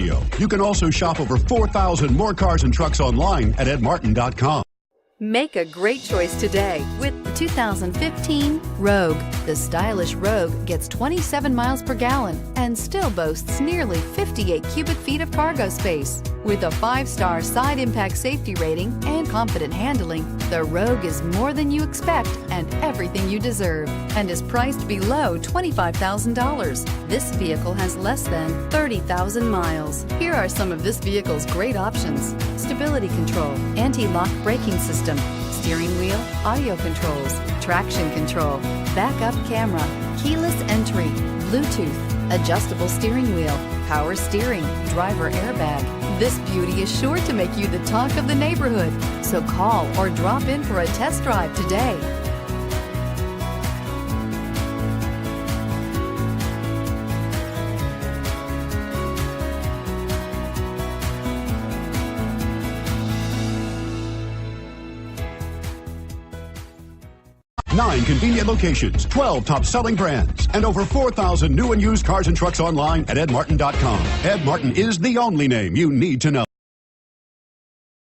video. You can also shop over 4,000 more cars and trucks online at edmartin.com. Make a great choice today with the 2015 Rogue. The stylish Rogue gets 27 miles per gallon and still boasts nearly 58 cubic feet of cargo space. With a 5-star side impact safety rating and confident handling, the Rogue is more than you expect and everything you deserve, and is priced below $25,000. This vehicle has less than 30,000 miles. Here are some of this vehicle's great options: stability control, anti-lock braking system, steering wheel audio controls, traction control, backup camera, keyless entry, Bluetooth, adjustable steering wheel, power steering, driver airbag. This beauty is sure to make you the talk of the neighborhood. So call or drop in for a test drive today. Nine convenient locations, 12 top-selling brands, and over 4,000 new and used cars and trucks online at edmartin.com. Ed Martin is the only name you need to know.